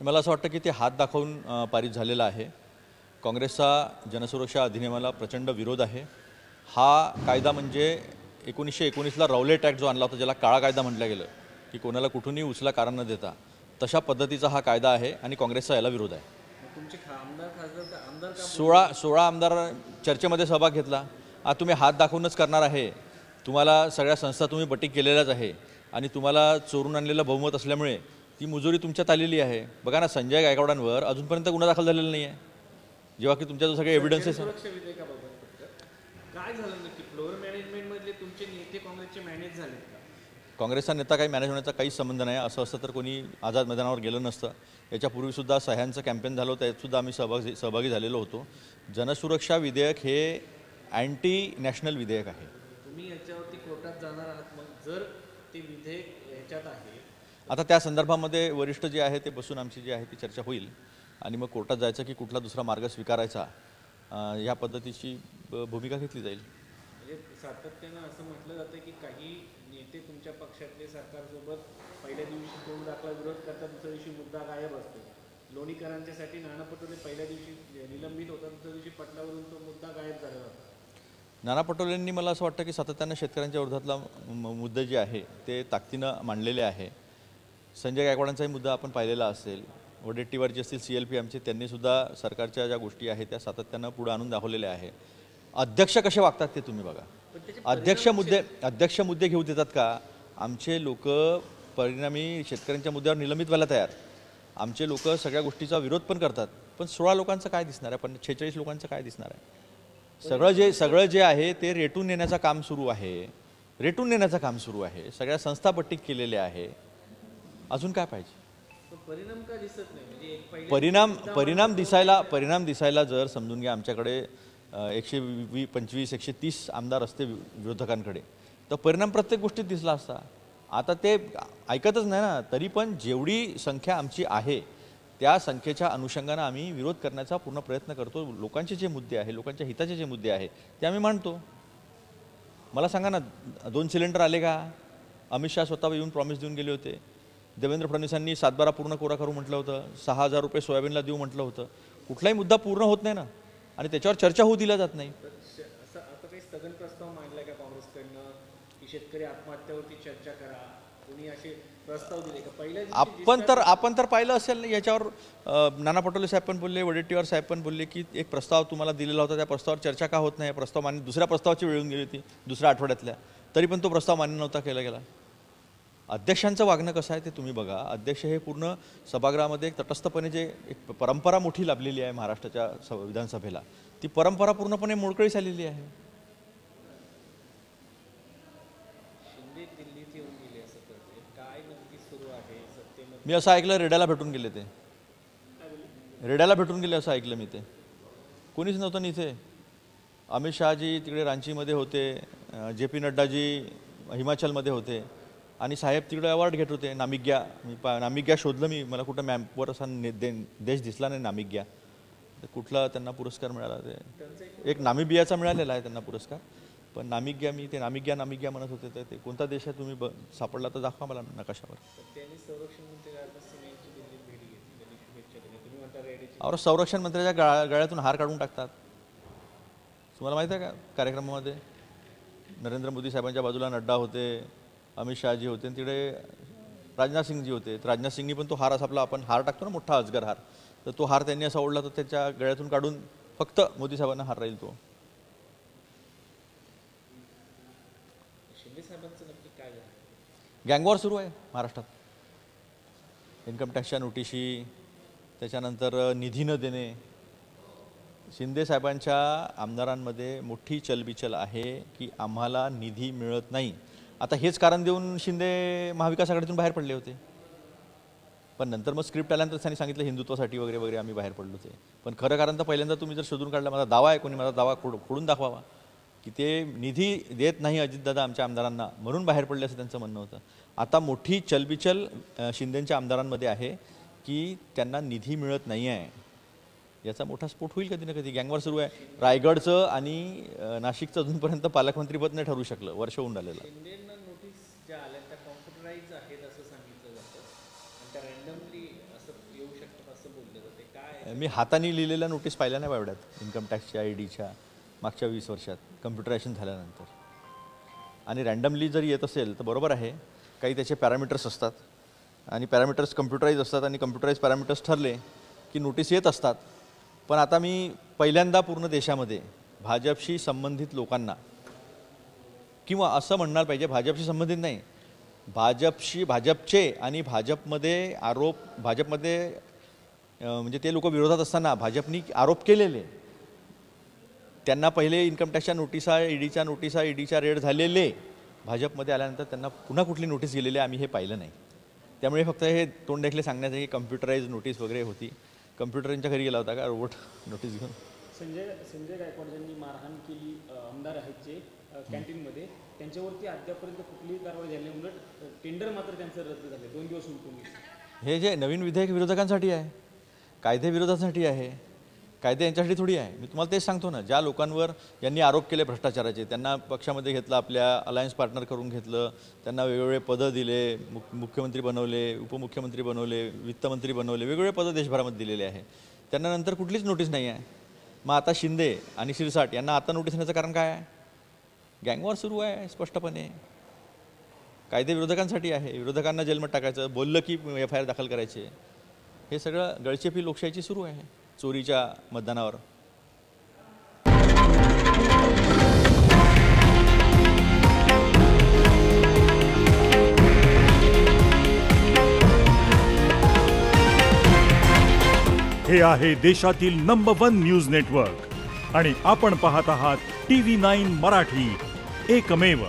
मला असं वाटतं की ते हात दाखवून पारित झालेलं आहे। काँग्रेसचा जनसुरक्षा अधिनियमाला प्रचंड विरोध आहे। हा कायदा म्हणजे 1919ला रौलेट ॲक्ट जो आणला होता, ज्याला काळा कायदा म्हटलं गेलं, की कोणाला कुठूनही उचला कारण न देता, तशा पद्धतीचा हा कायदा आहे आणि काँग्रेसचा याला विरोध आहे। तुमचे आमदार खासदार तर आमदार का 16 आमदार चर्चेमध्ये सहभाग घेतला। आज तुम्ही हात दाखवूनच करणार आहे, तुम्हाला सगळ्या संस्था तुम्ही बटीक केलेल्याच आहे आणि तुम्हाला चोरून आणलेलं बहुमत असल्यामुळे ती मुजोरी तुमच्यात आलेली आहे। बघा ना, संजय गायकवाडांवर अजूनपर्यंत गुन्हा दाखल झालेला नाही आहे, जेव्हा की तुमच्याजवळ सगळे एव्हिडन्सेस आहे। सुरक्षा विधेयकाबाबत काय झालं नक्की? फ्लोअर मॅनेजमेंट मधले तुमचे नेते काँग्रेसचे मॅनेज झाले का? काँग्रेसचा नेता काही मॅनेज होण्याचा काहीच संबंध नाही। असं असतं तर कोणी आझाद मैदानावर गेलं नसतं। याच्यापूर्वीसुद्धा सह्यांचं कॅम्पेन झालं होतं, त्यातसुद्धा आम्ही सहभागी झालेलो होतो। जनसुरक्षा विधेयक हे अँटी नॅशनल विधेयक आहे। तुम्ही याच्यावरती कोर्टात जाणार आहात, मग जर ते विधेयक ह्याच्यात आहे आता त्या संदर्भामध्ये वरिष्ठ जे आहे ते बसून आमची जी आहे ती चर्चा होईल आणि मग कोर्टात जायचं की कुठला दुसरा मार्ग स्वीकारायचा, या पद्धतीची भूमिका घेतली जाईल। म्हणजे सातत्यानं असं म्हटलं जातं की काही नेते तुमच्या पक्षातले सरकारसोबत पहिल्या दिवशी तोंड दाखला विरोध करतात, दुसऱ्या दिवशी मुद्दा गायब असतो। लोणीकरांच्यासाठी नाना पटोले पहिल्या दिवशी निलंबित होतात, दुसऱ्या दिवशी पटलावरून तो मुद्दा गायब झाला होता। नाना पटोलेंनी मला असं वाटतं की सातत्यानं शेतकऱ्यांच्या विरोधातला मुद्दे जे आहे ते ताकदीनं मांडलेले आहे। संजय गायकवाडांचाही मुद्दा आपण पाहिलेला असेल। वडेट्टीवार जे असतील CLP आमचे, त्यांनीसुद्धा सरकारच्या ज्या गोष्टी आहेत त्या सातत्यानं पुढे आणून दाखवलेल्या आहे। अध्यक्ष कसे वागतात ते तुम्ही बघा। अध्यक्ष मुद्दे घेऊ देतात का? आमचे लोक परिणामी शेतकऱ्यांच्या मुद्द्यावर निलंबित व्हायला तयार। आमचे लोक सगळ्या गोष्टीचा विरोध पण करतात, पण 16 लोकांचं काय दिसणार आहे, पण 46 लोकांचं काय दिसणार आहे? सगळं जे आहे ते रेटून नेण्याचं काम सुरू आहे। सगळ्या संस्था बट्टीक केलेल्या आहे। अजून काय पाहिजे? परिणाम का दिसत नाही? म्हणजे परिणाम दिसायला जर समजून घ्या, आमच्याकडे 125 130 आमदार असते विरोधकांकडे, तर परिणाम प्रत्येक गोष्टीत दिसला असता। आता ते ऐकतच नाही ना। तरी पण जेवढी संख्या आमची आहे त्या संख्येच्या अनुषंगाने आम्ही विरोध करण्याचा पूर्ण प्रयत्न करतो। लोकांचे जे मुद्दे आहे, लोकांच्या हिताचे जे मुद्दे आहे ते आम्ही मांडतो। मला सांगा ना, 2 सिलेंडर आले का? अमित शाह स्वतः येऊन प्रॉमिस देऊन गेले होते। देवेंद्र फडणवीसांनी 7/12 पूर्ण कोरा करू म्हटलं होतं, 6,000 रुपये सोयाबीनला देऊ म्हटलं होतं। कुठलाही मुद्दा पूर्ण होत नाही ना, आणि त्याच्यावर चर्चा होऊ दिला जात नाही। असं आता काही स्थगन प्रस्ताव मांडलाय का काँग्रेसकडनं की शेतकरी आत्महत्यावरती चर्चा करा? कोणी असे प्रस्ताव दिले का? पहिल्या आपण तर पाहिलं असेल याच्यावर। नाना पटोले साहेब पण बोलले, वडेट्टीवार साहेब पण बोलले की एक प्रस्ताव तुम्हाला दिलेला होता, त्या प्रस्तावावर चर्चा का होत नाही? प्रस्ताव मान्य, दुसऱ्या प्रस्तावाची वेळ येऊन गेली होती दुसऱ्या आठवड्यातल्या, तरी पण तो प्रस्ताव मान्य नव्हता केला गेला। अध्यक्षांचं वागणं कसं आहे ते तुम्ही बघा। अध्यक्ष हे पूर्ण सभागृहामध्ये एक तटस्थपणे जे एक परंपरा मोठी लाभलेली आहे महाराष्ट्राच्या विधानसभेला, ती परंपरा पूर्णपणे मोडकळीस आलेली आहे। शिंदे दिल्लीत येऊन गेले असं कळतंय, काय नक्की सुरू आहे सत्तेमध्ये? मी असं ऐकलं रेड्याला भेटून गेले, ते रेड्याला भेटून गेले असं ऐकलं मी। ते कोणीच नव्हतं इथे। अमित शहाजी तिकडे रांचीमध्ये होते, JP नड्डाजी हिमाचलमध्ये होते आणि साहेब तिकडे अवॉर्ड घेत होते। नामिग्या शोधलं मी, मला कुठं मॅपवर असा देश दिसला नाही नामिग्या। कुठला त्यांना पुरस्कार मिळाला? ते एक नामिबियाचा मिळालेला आहे त्यांना पुरस्कार, पण नामिग्या नामिग्या म्हणत होते। तर ते कोणता देश आहे तुम्ही सापडला तर दाखवा मला नकाशावर। त्यांनी संरक्षण मंत्री राजनाथ सिंह यांची दिल्लीत भेट घेतली, त्यांनी शुभेच्छा दिल्या। तुम्ही म्हणता रेड्डीची और संरक्षण मंत्र्याच्या गळ्यातून हार काढून टाकतात। तुम्हाला माहिती आहे का? कार्यक्रमामध्ये नरेंद्र मोदी साहेबांच्या बाजूला नड्डा होते, अमित शहाजी होते, तिकडे राजनाथ सिंगजी होते। राजनाथ सिंगनी पण तो हार असा आपला आपण हार टाकतो ना, मोठा अजगर हार, तर तो हार त्यांनी असा ओढला तर त्याच्या गळ्यातून काढून फक्त मोदी साहेबांना हार राहील तो। शिंदे साहेबांचं नक्की काय झालं? गँगवॉर सुरू आहे महाराष्ट्रात। इन्कम टॅक्सच्या नोटिशी, त्याच्यानंतर निधी न देणे। शिंदे साहेबांच्या आमदारांमध्ये मोठी चलबिचल आहे की आम्हाला निधी मिळत नाही। आता हेच कारण देऊन शिंदे महाविकास आघाडीतून बाहेर पडले होते, पण नंतर मग स्क्रिप्ट आल्यानंतर त्यांनी सांगितलं हिंदुत्वासाठी वगैरे वगैरे आम्ही बाहेर पडलो ते। पण खरं कारण तर पहिल्यांदा तुम्ही जर शोधून काढला, माझा दावा आहे, कोणी माझा दावा खोडून दाखवावा की ते निधी देत नाही अजितदादा आमच्या आमदारांना, म्हणून बाहेर पडले असं त्यांचं म्हणणं होतं। आता मोठी चलबिचल शिंदेंच्या आमदारांमध्ये आहे की त्यांना निधी मिळत नाही आहे। याचा मोठा स्फोट होईल कधी ना कधी। गँगवॉर सुरू आहे। रायगडचं आणि नाशिकचं अजूनपर्यंत पालकमंत्रीपद नाही ठरू शकलं, वर्ष होऊन राहिलेलं। शिंदेंना नोटीस ज्या आल्या त्या कॉम्प्युटराईज आहेत असं सांगितलं जातं, आणि त्या रँडमली असं येऊ शकतं मी हाताने लिहिलेल्या नोटीस पाहिल्या नाही एवढ्यात इन्कम टॅक्सच्या ईडीच्या मागच्या 20 वर्षात कम्प्युटरायझेशन झाल्यानंतर. आणि रँडमली जर येत असेल तर बरोबर आहे, काही त्याचे पॅरामीटर्स असतात आणि पॅरामीटर्स कम्प्युटराईज असतात आणि कम्प्युटराईज पॅरामीटर्स ठरले की नोटीस येत असतात. पण आता मी पहिल्यांदा पूर्ण देशामध्ये भाजपशी संबंधित लोकांना, किंवा असं म्हणणार पाहिजे भाजपशी संबंधित नाही, भाजपचे आणि भाजपमध्ये म्हणजे ते लोक विरोधात असताना भाजपनी आरोप केलेले, त्यांना पहिले इन्कम टॅक्सच्या नोटिसा, ईडीच्या रेड झालेले, भाजपमध्ये आल्यानंतर त्यांना पुन्हा कुठली नोटीस गेलेली आम्ही हे पाहिलं नाही. त्यामुळे फक्त हे तोंड देखले सांगण्याचं की कम्प्युटराईज नोटीस वगैरे होती. कम्प्युटरांच्या घरी गेला होता का रोबोट नोटीस घेऊन? संजय गायकवाड ज्यांनी मारहाण केली आमदार आहेत जे कॅन्टीनमध्ये, त्यांच्यावरती अद्यापर्यंत कुठलीही कारवाई झाली नाही. उलट टेंडर मात्र त्यांचं रद्द झाले, 2 दिवस उलटून गेले. हे जे नवीन विधेयक विरोधकांसाठी आहे, कायदे विरोधासाठी आहे, कायदे यांच्यासाठी थोडी आहे. मी तुम्हाला तेच सांगतो ना, ज्या लोकांवर यांनी आरोप केले भ्रष्टाचाराचे, त्यांना पक्षामध्ये घेतलं, आपल्या अलायन्स पार्टनर करून घेतलं, त्यांना वेगवेगळे पदं दिले, मुख्यमंत्री बनवले, उपमुख्यमंत्री बनवले, वित्तमंत्री बनवले, वेगवेगळे पदं देशभरामध्ये दिलेले आहे. त्यांना नंतर कुठलीच नोटीस नाही आहे. मग आता शिंदे आणि शिरसाट यांना आता नोटीस देण्याचं कारण काय आहे? गँगवॉर सुरू आहे स्पष्टपणे. कायदे विरोधकांसाठी आहे, विरोधकांना जेलमध्ये टाकायचं, बोललं की FIR दाखल करायचे. हे सगळं गळचेपी लोकशाहीची सुरू आहे चोरीच्या मतदानावर. हे आहे देशातील नंबर 1 न्यूज नेटवर्क आणि आपण पाहत आहात TV9 मराठी, एकमेव.